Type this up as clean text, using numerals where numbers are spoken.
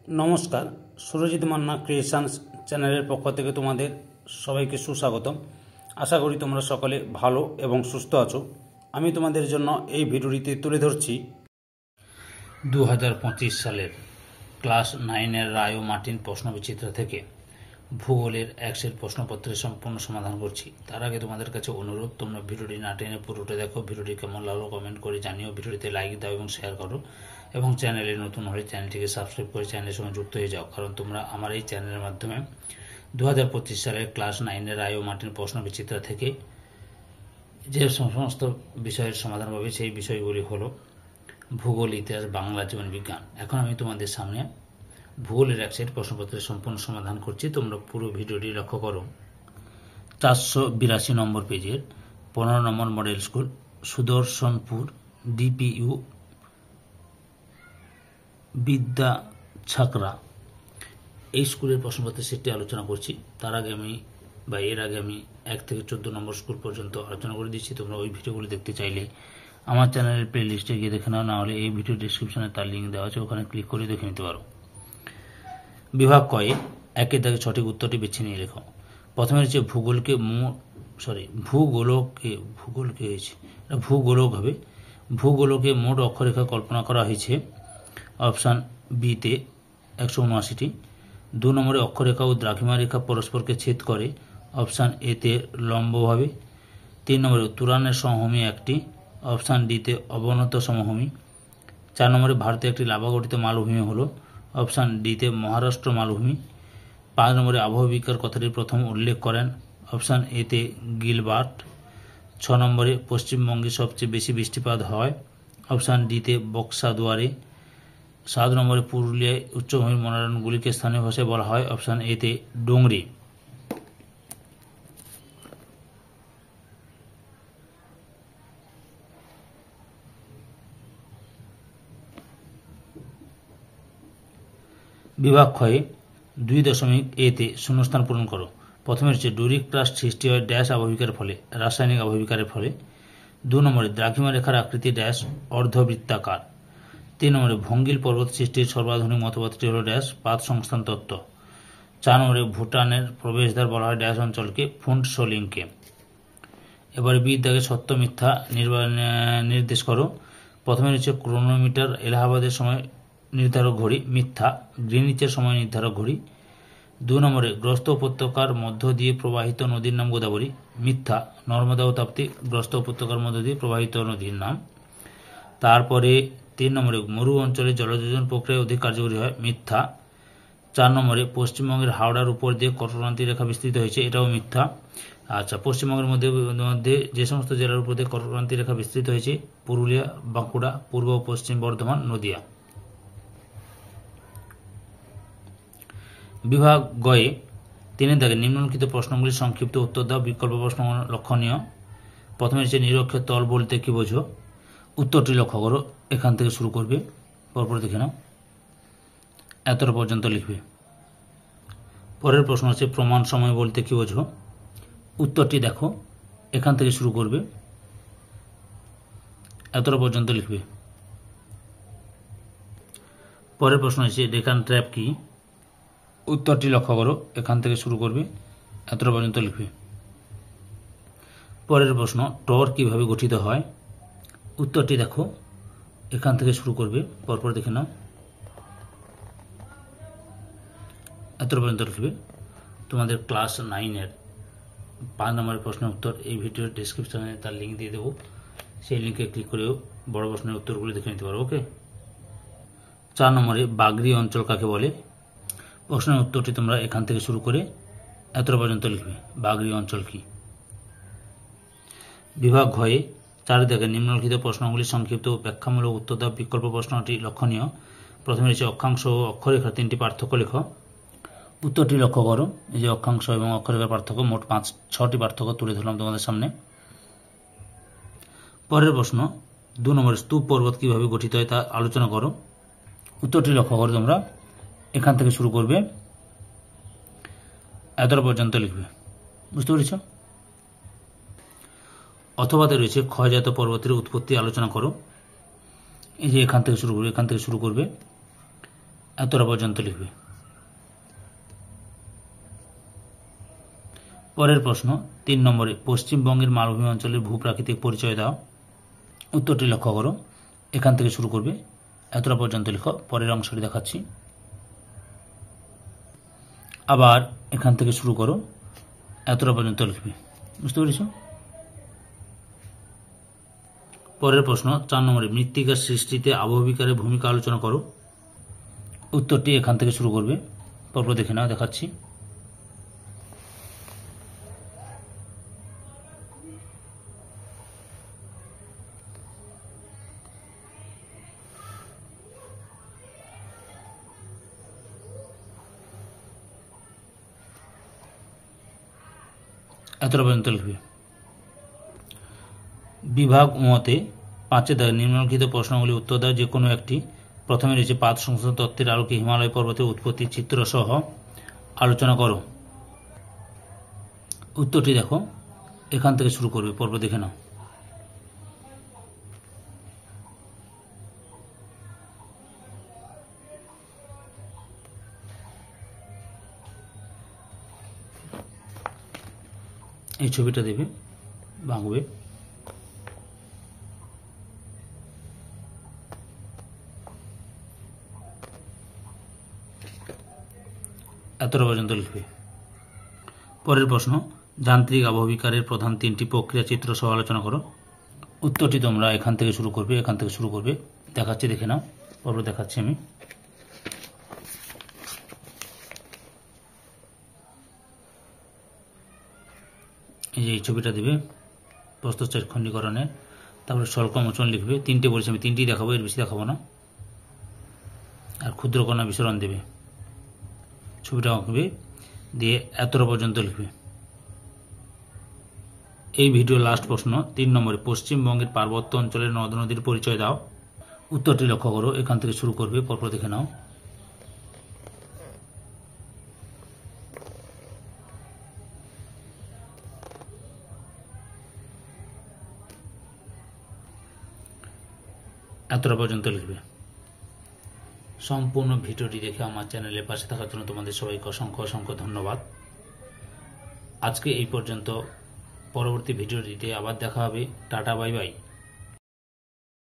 নমস্কার, সুরজিৎ মান্না ক্রিয়েশনস চ্যানেলের পক্ষ থেকে তোমাদের সবাইকে সুস্বাগতম। আশা করি তোমরা সকলে ভালো এবং সুস্থ আছো। আমি তোমাদের জন্য এই ভিডিওটিতে তুলে ধরছি 2025 সালের ক্লাস 9-এর রায় ও মার্টিন প্রশ্নবিচিত্র থেকে ভূগোলের এক্সের প্রশ্নপত্রের সম্পূর্ণ সমাধান করছি। তার আগে তোমাদের কাছে অনুরোধ, তোমরা ভিডিওটি না টেনে পুরোটা দেখো। ভিডিওটি কেমন লাগলো কমেন্ট করে জানিও। ভিডিওটিতে লাইক দাও এবং শেয়ার করো, এবং চ্যানেলে নতুন হলে চ্যানেলটিকে সাবস্ক্রাইব করে চ্যানেলের সঙ্গে যুক্ত হয়ে যাও, কারণ তোমরা আমার এই চ্যানেলের মাধ্যমে 2025 সালের ক্লাস 9-এর রায় ও মার্টিন প্রশ্নবিচিত্র থেকে যে সমস্ত বিষয়ের সমাধান পাবে সেই বিষয়গুলি হলো ভূগোল, ইতিহাস, বাংলা, জীবন বিজ্ঞান। এখন আমি তোমাদের সামনে ভূগোলের এক্সের প্রশ্নপত্রের সম্পূর্ণ সমাধান করছি। তোমরা পুরো ভিডিওটি লক্ষ্য করো। 482 নম্বর পেজের 15 নম্বর মডেল স্কুল, সুদর্শনপুর, ডিপিইউ, বিদ্যা ছাকরা, এই স্কুলের প্রশ্নপত্রের সেটটি আলোচনা করছি। এর আগে আমি 1 থেকে 14 নম্বর স্কুল পর্যন্ত আলোচনা করে দিচ্ছি। তোমরা ওই ভিডিওগুলি দেখতে চাইলে আমার চ্যানেলের প্লে লিস্টে গিয়ে দেখে নাও, না হলে এই ভিডিও ডিসক্রিপশনে তার লিঙ্ক দেওয়া আছে, ওখানে ক্লিক করে দেখে নিতে পারো। বিভাগ কয়ে 1-এর দাগে সঠিক উত্তরটি বেছে নিয়ে লেখো। প্রথমে হচ্ছে ভূগোলকে মোট অক্ষরেখা কল্পনা করা হয়েছে। অপশান বিতে 179টি। 2 নম্বরে অক্ষরেখা ও দ্রাঘিমা রেখা পরস্পরকে ছেদ করে। অপশান এতে লম্বভাবে। 3 নম্বরে তুরানের সমভূমি 1টি। অপশান ডিতে অবনত সমভূমি। 4 নম্বরে ভারতে একটি লাভা গঠিত মালভূমি হলো। অপশান ডিতে মহারাষ্ট্র মালভূমি। 5 নম্বরে আবহবিকার কথাটি প্রথম উল্লেখ করেন। অপশান এতে গিলবার্ট। 6 নম্বরে পশ্চিমবঙ্গে সবচেয়ে বেশি বৃষ্টিপাত হয়। অপশান ডিতে বক্সাদুয়ারে। 7 নম্বরে পুরুলিয়ায় উচ্চভূমির মনোরণগুলিকে স্থানীয় ভাষায় বলা হয়। অপশান এতে ডোংরি। বিভাগ ক্ষয়ে 2.a-তে শূন্যস্থান পূরণ করো। প্রথমে হচ্ছে ডোরিক ক্রাস্ট সৃষ্টি হয় ড্যাশ আবহবিকার ফলে, রাসায়নিক আবহবিকারের ফলে। 2 নম্বরে দ্রাঘিমা রেখার আকৃতি ড্যাশ অর্ধবৃত্তাকার। 3 নম্বরে ভঙ্গিল পর্বত সৃষ্টির সর্বাধুনিক মতবাদটি হল ড্যাশ পাত সংস্থান তত্ত্ব। 4 নম্বরে ভুটানের প্রবেশদ্বার বলা হয় ড্যাশ অঞ্চলকে ফুন্টসোলিংকে। এবারে বি দাগে সত্য মিথ্যা নির্দেশ করো। প্রথমে হচ্ছে ক্রোনোমিটার এলাহাবাদের সময় নির্ধারক ঘড়ি, মিথ্যা। গ্রিনিচের সময় নির্ধারক ঘড়ি। 2 নম্বরে গ্রস্ত উপত্যকার মধ্য দিয়ে প্রবাহিত নদীর নাম গোদাবরী, মিথ্যা। নর্মদা ও তাপ্তি গ্রস্ত উপত্যকার মধ্য দিয়ে প্রবাহিত নদীর নাম। তারপরে 3 নম্বরে মরু অঞ্চলে জলযোজন প্রক্রিয়া অধিক কার্যকরী হয়, মিথ্যা। 4 নম্বরে পশ্চিমবঙ্গের হাওড়ার উপর দিয়ে কর্কক্রান্তি রেখা বিস্তৃত হয়েছে, এটাও মিথ্যা। আচ্ছা, পশ্চিমবঙ্গের মধ্যে যে সমস্ত জেলার উপর দিয়ে কর্কক্রান্তি রেখা বিস্তৃত হয়েছে: পুরুলিয়া, বাঁকুড়া, পূর্ব ও পশ্চিম বর্ধমান, নদিয়া। বিভাগ গয়ে 3-এর দাগে নিম্নলিখিত প্রশ্নগুলির সংক্ষিপ্ত উত্তর দাও। বিকল্প প্রশ্ন লক্ষণীয়। প্রথমে হচ্ছে নিরক্ষের তল বলতে কি বোঝো? উত্তরটি লক্ষ্য করো, এখান থেকে শুরু করবে, পরপর দেখে নাও, এতটা পর্যন্ত লিখবে। পরের প্রশ্ন হচ্ছে প্রমাণ সময় বলতে কি বোঝো? উত্তরটি দেখো, এখান থেকে শুরু করবে, এতটা পর্যন্ত লিখবে। পরের প্রশ্ন হচ্ছে ডেকান ট্র্যাপ কি? উত্তরটি লক্ষ্য করো, এখান থেকে শুরু করবে, এতটা পর্যন্ত লিখবে। পরের প্রশ্ন টর কিভাবে গঠিত হয়? উত্তরটি দেখো, এখান থেকে শুরু করবে, পরপর দেখে নাও, এতটা পর্যন্ত লিখবে। তোমাদের ক্লাস 9-এর 5 নম্বরের প্রশ্নের উত্তর এই ভিডিওর ডিসক্রিপশনে তার লিঙ্ক দিয়ে দেবো, সেই লিঙ্কে ক্লিক করেও বড় প্রশ্নের উত্তরগুলি দেখে নিতে পারো। ওকে। 4 নম্বরে বাগরি অঞ্চল কাকে বলে? প্রশ্নের উত্তরটি তোমরা এখান থেকে শুরু করে এতটা পর্যন্ত লিখবে, বাগরি অঞ্চল কি। বিভাগ ঘয়ে 4 দাগে নিম্নলিখিত প্রশ্নগুলি সংক্ষিপ্ত ও ব্যাখ্যামূলক উত্তর দাও। বিকল্প প্রশ্নটি লক্ষণীয়। প্রথমে রয়েছে অক্ষাংশ ও অক্ষরেখার 3টি পার্থক্য লেখো। উত্তরটি লক্ষ্য করো, এই যে অক্ষাংশ এবং অক্ষরেখার পার্থক্য, মোট 6টি পার্থক্য তুলে ধরলাম তোমাদের সামনে। পরের প্রশ্ন 2 নম্বরে স্তূপ পর্বত কিভাবে গঠিত হয় তা আলোচনা করো। উত্তরটি লক্ষ্য করো, তোমরা এখান থেকে শুরু করবে, এতটা পর্যন্ত লিখবে। বুঝতে পেরেছ? অথবাতে রয়েছে ক্ষয়জাত পর্বতের উৎপত্তি আলোচনা করো। এই যে এখান থেকে শুরু করবে, এতটা পর্যন্ত লিখবে। পরের প্রশ্ন 3 নম্বরে পশ্চিমবঙ্গের মালভূমি অঞ্চলের ভূপ্রাকৃতিক পরিচয় দাও। উত্তরটি লক্ষ্য করো, এখান থেকে শুরু করবে, এতটা পর্যন্ত লিখো। পরের অংশটি দেখাচ্ছি। আবার এখান থেকে শুরু করো, এতটা পর্যন্ত লিখবে। বুঝতে পেরেছ? পরের প্রশ্ন 4 নম্বরে মৃত্তিকার সৃষ্টিতে আবহবিকারের ভূমিকা আলোচনা করো। উত্তরটি এখান থেকে শুরু করবে, পরপর দেখে নাও, দেখাচ্ছি। এতটা পর্যন্ত লিখবে। বিভাগ মতে 5 দাগে নিম্নলিখিত প্রশ্নগুলি উত্তর দাও যে কোনো একটি। প্রথমে রয়েছে পাত সংশ্লেষণ তত্ত্বের আলোকে হিমালয় পর্বতের উৎপত্তি চিত্র সহ আলোচনা করো। উত্তরটি দেখো, এখান থেকে শুরু করবে, পর্ব দেখে নাও। এই ছবিটা দেবে, ভাঙবে। এতটা পর্যন্ত লিখবে। পরের প্রশ্ন যান্ত্রিক আবহবিকারের প্রধান 3টি প্রক্রিয়া চিত্র সহ আলোচনা করো। উত্তরটি তোমরা এখান থেকে শুরু করবে, এখান থেকে শুরু করবে, দেখাচ্ছি, দেখে নাও, পর্ব দেখাচ্ছি আমি। এই যে এই ছবিটা দেবে, প্রস্থচ্ছেদ খণ্ডীকরণের, তারপরে স্বল্পমোচন লিখবে। 3টে বলেছি আমি, 3টি দেখাবো, এর বেশি দেখাবো না। আর ক্ষুদ্রকণা বিসরণ দেবে, ছবিটা আঁকবে, দিয়ে এতটা পর্যন্ত লিখবে। এই ভিডিও লাস্ট প্রশ্ন 3 নম্বরে পশ্চিমবঙ্গের পার্বত্য অঞ্চলের নদ নদীর পরিচয় দাও। উত্তরটি লক্ষ্য করো, এখান থেকে শুরু করবে, পরপর দেখে নাও। এতটা পর্যন্ত লিখবে। সম্পূর্ণ ভিডিওটি দেখে আমার চ্যানেলের পাশে থাকার জন্য তোমাদের সবাইকে অসংখ্য অসংখ্য ধন্যবাদ। আজকে এই পর্যন্ত। পরবর্তী ভিডিওটিতে আবার দেখা হবে। Tata, bye bye.